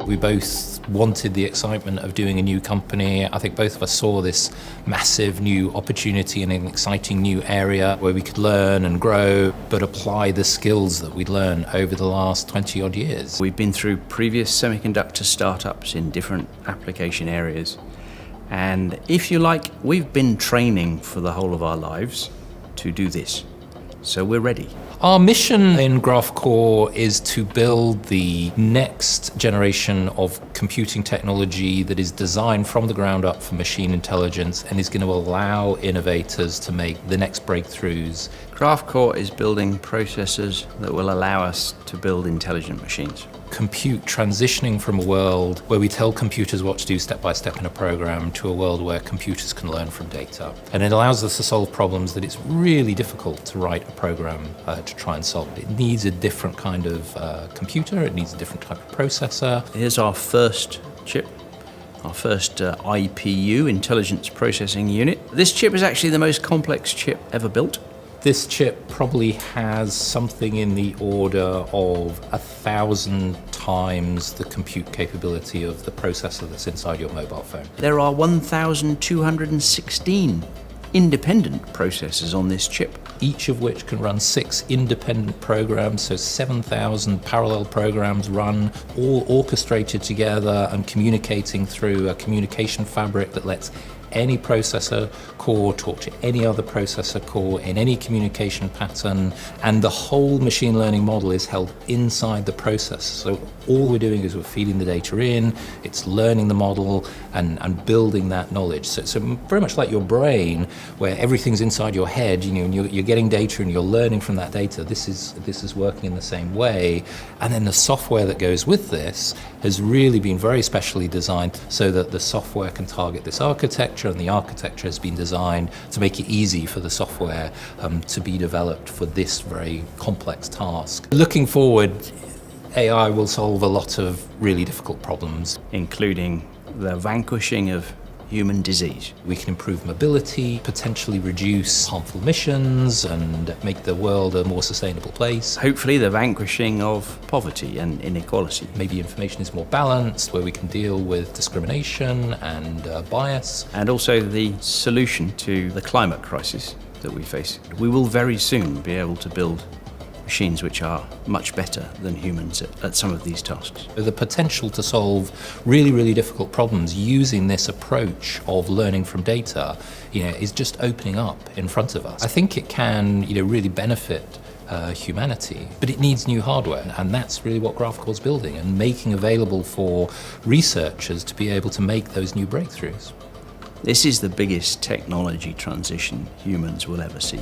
We both wanted the excitement of doing a new company. I think both of us saw this massive new opportunity in an exciting new area where we could learn and grow, but apply the skills that we'd learned over the last 20 odd years. We've been through previous semiconductor startups in different application areas. And if you like, we've been training for the whole of our lives to do this. So we're ready. Our mission in Graphcore is to build the next generation of computing technology that is designed from the ground up for machine intelligence and is going to allow innovators to make the next breakthroughs. Graphcore is building processors that will allow us to build intelligent machines. Compute transitioning from a world where we tell computers what to do step by step in a program to a world where computers can learn from data. And it allows us to solve problems that it's really difficult to write a program to try and solve. It needs a different kind of computer, it needs a different type of processor. Here's our first chip, our first IPU, Intelligence Processing Unit. This chip is actually the most complex chip ever built. This chip probably has something in the order of 1,000 times the compute capability of the processor that's inside your mobile phone. There are 1,216 independent processors on this chip, each of which can run 6 independent programs, so 7,000 parallel programs run, all orchestrated together and communicating through a communication fabric that lets any processor core talk to any other processor core in any communication pattern, and the whole machine learning model is held inside the processor. So all we're doing is we're feeding the data in, it's learning the model and building that knowledge. So very much like your brain, where everything's inside your head, and you're getting data and you're learning from that data. This is working in the same way. And then the software that goes with this has really been very specially designed so that the software can target this architecture, and the architecture has been designed to make it easy for the software to be developed for this very complex task. Looking forward, AI will solve a lot of really difficult problems, including the vanquishing of human disease. We can improve mobility, potentially reduce harmful emissions, and make the world a more sustainable place. Hopefully the vanquishing of poverty and inequality. Maybe information is more balanced, where we can deal with discrimination and bias. And also the solution to the climate crisis that we face. We will very soon be able to build machines which are much better than humans at some of these tasks. The potential to solve really, really difficult problems using this approach of learning from data, is just opening up in front of us. I think it can, really benefit humanity, but it needs new hardware, and that's really what Graphcore's building and making available for researchers to be able to make those new breakthroughs. This is the biggest technology transition humans will ever see.